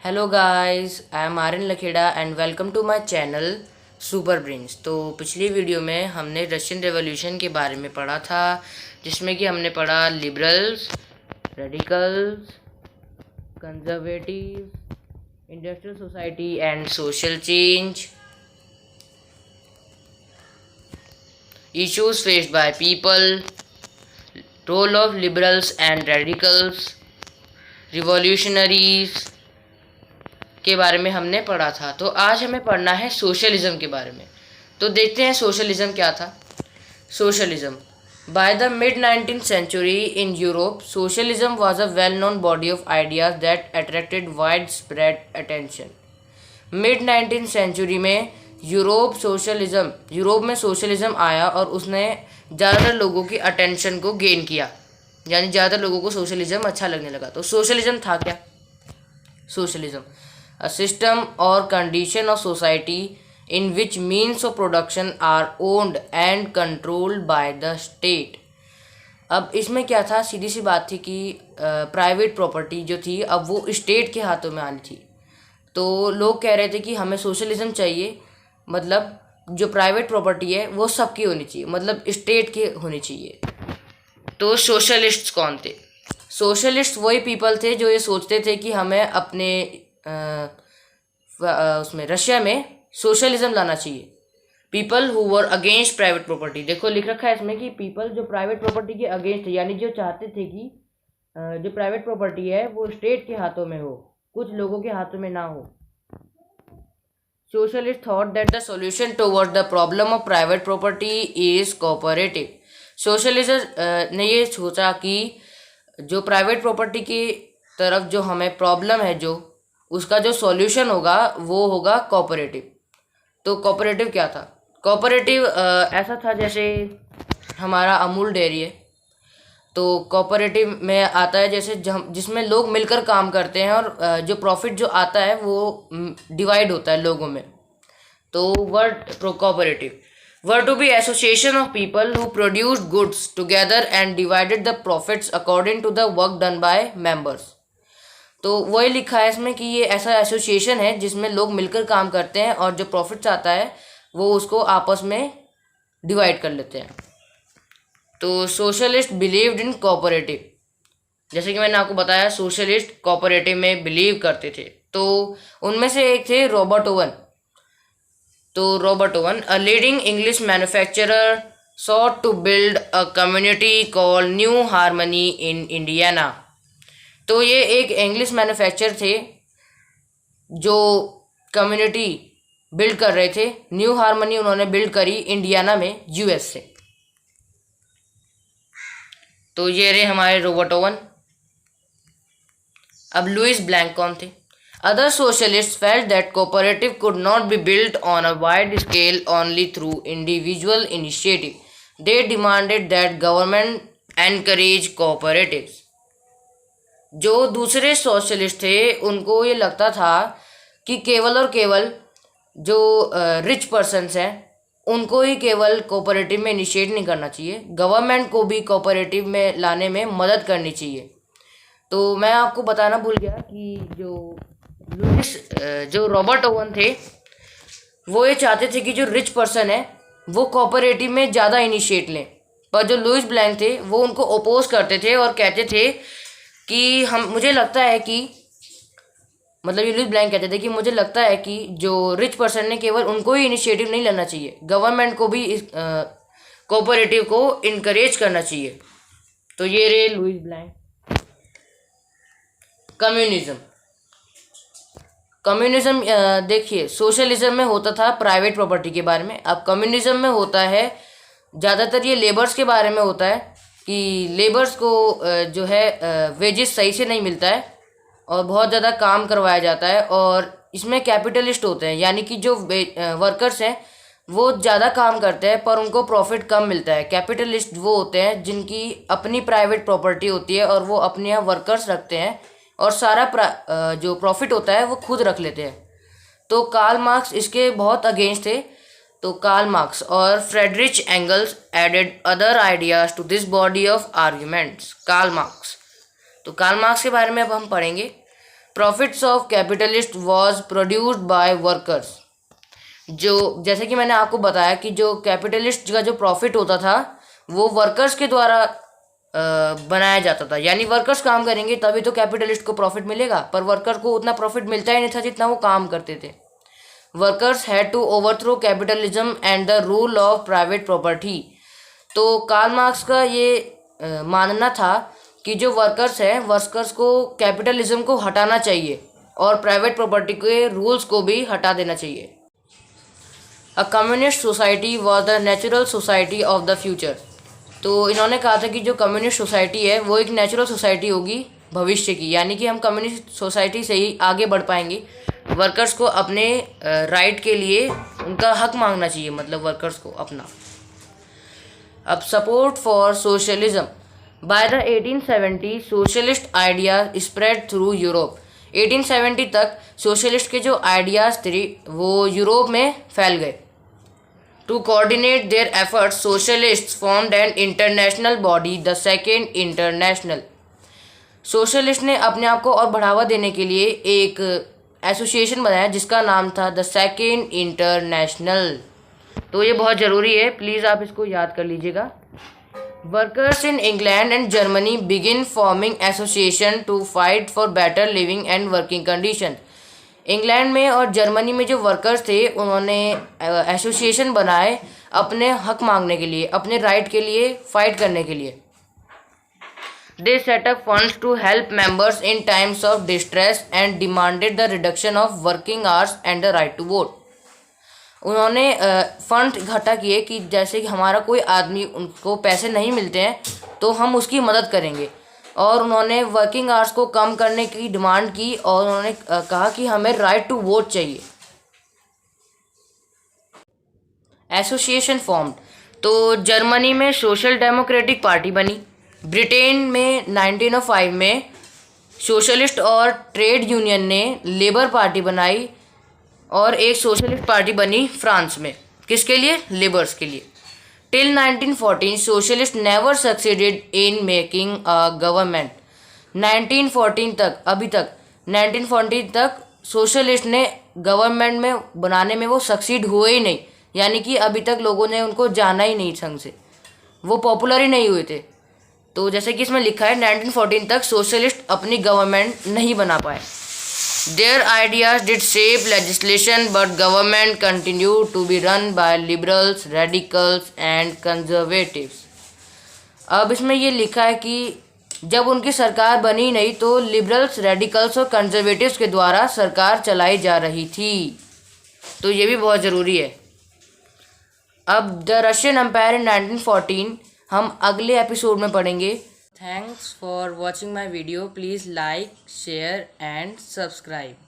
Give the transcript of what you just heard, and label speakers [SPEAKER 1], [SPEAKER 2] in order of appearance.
[SPEAKER 1] Hello guys, I am Aryan Lakhera and welcome to my channel super brains. तो पिछली video में हमने रशियन रेवोल्यूशन के बारे में पढ़ा था, जिसमें कि हमने पढ़ा liberals, radicals, conservative, industrial society and social change, issues faced by people, role of liberals and radicals, revolutionaries के बारे में हमने पढ़ा था। तो आज हमें पढ़ना है सोशलिज्म के बारे में। तो देखते हैं सोशलिज्म क्या था। Socialism by the mid 19th century in Europe, socialism was a well-known body of ideas that attracted widespread attention. Mid 19th century में यूरोप में सोशलिज्म आया और उसने ज़्यादातर लोगों की अटेंशन को गेन किया, यानी ज़्यादातर लोगों को सोशलिज्म अच्छा लगने लगा। तो सोशलिज्म था क्या? Socialism a system or condition of society in which means of production are owned and controlled by the state. अब इसमें क्या था, सीधी सी बात थी कि प्राइवेट प्रॉपर्टी जो थी अब वो स्टेट के हाथों में आनी थी। तो लोग कह रहे थे कि हमें सोशलिज्म चाहिए, मतलब जो प्राइवेट प्रॉपर्टी है वो सबकी होनी चाहिए, मतलब स्टेट की होनी चाहिए। तो सोशलिस्ट्स कौन थे? सोशलिस्ट वही पीपल थे जो ये सोचते थे कि हमें अपने उसमें रशिया में सोशलिज्म लाना चाहिए। People who were against private property, देखो लिख रखा है इसमें कि पीपल जो प्राइवेट प्रॉपर्टी के अगेंस्ट थे, यानी जो चाहते थे कि जो प्राइवेट प्रॉपर्टी है वो स्टेट के हाथों में हो, कुछ लोगों के हाथों में ना हो। Socialist thought that the solution toward the problem of private property is cooperative. Socialist ने ये सोचा कि जो प्राइवेट प्रॉपर्टी की तरफ जो हमें प्रॉब्लम है, जो उसका जो सॉल्यूशन होगा वो होगा कोऑपरेटिव। तो कोऑपरेटिव क्या था? कोऑपरेटिव ऐसा था जैसे हमारा अमूल डेयरी है, तो कोऑपरेटिव में आता है जैसे जिसमें लोग मिलकर काम करते हैं और जो प्रॉफिट जो आता है वो डिवाइड होता है लोगों में। तो word cooperative were to be association of people who produced goods together and divided the profits according to the work done by members. तो वही लिखा है इसमें कि ये ऐसा एसोसिएशन है जिसमें लोग मिलकर काम करते हैं और जो प्रॉफिट्स आता है वो उसको आपस में डिवाइड कर लेते हैं। तो सोशलिस्ट बिलीव्ड इन कोऑपरेटिव, जैसे कि मैंने आपको बताया सोशलिस्ट कोऑपरेटिव में बिलीव करते थे। तो उनमें से एक थे रॉबर्ट ओवन। तो Robert oven, a leading English manufacturer, sought to build a community called new harmony in Indiana. तो ये एक इंग्लिश मैन्युफैक्चरर थे जो कम्युनिटी बिल्ड कर रहे थे। न्यू हारमनी उन्होंने बिल्ड करी इंडियाना में, यूएस से। तो ये रहे हमारे रॉबर्ट ओवन। अब लुइस ब्लैंक कौन थे? Other socialists felt that cooperative could not be built on a wide scale only through individual initiative. They demanded that government encourage cooperatives. जो दूसरे सोशलिस्ट थे उनको ये लगता था कि केवल और केवल जो रिच पर्सन्स हैं उनको ही केवल कोऑपरेटिव में इनिशिएट नहीं करना चाहिए, गवर्नमेंट को भी कोऑपरेटिव में लाने में मदद करनी चाहिए। तो मैं आपको बताना भूल गया कि जो रॉबर्ट ओवन थे वो ये चाहते थे कि जो रिच पर्सन है वो कोऑपरेटिव में ज़्यादा इनिशिएट लें, पर जो लुइस ब्लैंक थे वो उनको ओपोज करते थे और कहते थे कि मुझे लगता है कि, मतलब ये लुइस ब्लैंक कहते थे कि मुझे लगता है कि जो रिच पर्सन ने केवल उनको ही इनिशिएटिव नहीं लेना चाहिए, गवर्नमेंट को भी इस कोऑपरेटिव को इनकरेज करना चाहिए। तो ये रहे लुइस ब्लैंक। कम्युनिज्म देखिए, सोशलिज्म में होता था प्राइवेट प्रॉपर्टी के बारे में, अब कम्युनिज्म में होता है ज़्यादातर ये लेबर्स के बारे में होता है कि लेबर्स को जो है वेजेस सही से नहीं मिलता है और बहुत ज़्यादा काम करवाया जाता है, और इसमें कैपिटलिस्ट होते हैं, यानी कि जो वर्कर्स हैं वो ज़्यादा काम करते हैं पर उनको प्रॉफिट कम मिलता है। कैपिटलिस्ट वो होते हैं जिनकी अपनी प्राइवेट प्रॉपर्टी होती है और वो अपने यहाँ वर्कर्स रखते हैं और सारा जो प्रॉफिट होता है वो खुद रख लेते हैं। तो कार्ल मार्क्स इसके बहुत अगेंस्ट थे। तो कार्ल मार्क्स और Friedrich Engels added other ideas to this body of arguments. Karl Marx, तो कार्ल मार्क्स के बारे में अब हम पढ़ेंगे। Profits of capitalist was produced by workers. जो जैसे कि मैंने आपको बताया कि जो कैपिटलिस्ट का जो प्रॉफिट होता था वो वर्कर्स के द्वारा बनाया जाता था, यानी वर्कर्स काम करेंगे तभी तो कैपिटलिस्ट को प्रॉफिट मिलेगा, पर वर्कर को उतना प्रॉफिट मिलता ही नहीं था जितना वो काम करते थे। Workers had to overthrow capitalism and the rule of private property. तो कार्ल मार्क्स का ये मानना था कि जो वर्कर्स हैं, वर्कर्स को कैपिटलिज्म को हटाना चाहिए और प्राइवेट प्रॉपर्टी के रूल्स को भी हटा देना चाहिए। A communist society was the natural society of the future. तो इन्होंने कहा था कि जो कम्युनिस्ट सोसाइटी है वो एक नेचुरल सोसाइटी होगी भविष्य की, यानी कि हम कम्युनिस्ट सोसाइटी से ही आगे बढ़ पाएंगे। वर्कर्स को अपने राइट के लिए उनका हक मांगना चाहिए, मतलब वर्कर्स को अपना। अब support for socialism. By the 1870 socialist idea spread through Europe. 1870 तक सोशलिस्ट के जो आइडियाज़ थे वो यूरोप में फैल गए। To coordinate their efforts socialists formed an international body, the second international. Socialist ने अपने आप को और बढ़ावा देने के लिए एक एसोसिएशन बनाया जिसका नाम था द सेकेंड इंटरनेशनल। तो ये बहुत ज़रूरी है, प्लीज़ आप इसको याद कर लीजिएगा। Workers in England and Germany begin forming association to fight for better living and working condition. England में और जर्मनी में जो वर्कर्स थे उन्होंने एसोसिएशन बनाए अपने हक मांगने के लिए, अपने राइट के लिए फाइट करने के लिए। They set up funds to help members in times of distress and demanded the reduction of working hours and the right to vote. उन्होंने फंड इकट्ठा किए कि जैसे कि हमारा कोई आदमी, उनको पैसे नहीं मिलते हैं तो हम उसकी मदद करेंगे, और उन्होंने वर्किंग आवर्स को कम करने की डिमांड की और उन्होंने कहा कि हमें राइट टू वोट चाहिए। Association formed. तो जर्मनी में सोशल डेमोक्रेटिक पार्टी बनी। ब्रिटेन में 1905 में सोशलिस्ट और ट्रेड यूनियन ने लेबर पार्टी बनाई और एक सोशलिस्ट पार्टी बनी फ्रांस में। किसके लिए? लेबर्स के लिए। Till 1914 socialist never succeeded in making a government. 1914 तक, अभी तक 1914 तक सोशलिस्ट ने गवर्नमेंट में बनाने में वो सक्सीड हुए ही नहीं, यानी कि अभी तक लोगों ने उनको जाना ही नहीं ढंग से, वो पॉपुलर ही नहीं हुए थे। तो जैसे कि इसमें लिखा है 1914 तक सोशलिस्ट अपनी गवर्नमेंट नहीं बना पाए। Their ideas did shape legislation, but government continued to be run by liberals, radicals and conservatives. अब इसमें ये लिखा है कि जब उनकी सरकार बनी नहीं तो लिबरल्स, रेडिकल्स और कंजर्वेटिव्स के द्वारा सरकार चलाई जा रही थी। तो ये भी बहुत ज़रूरी है। अब द रशियन एम्पायर इन 1914 हम अगले एपिसोड में पढ़ेंगे। Thanks for watching my video. Please like, share and subscribe.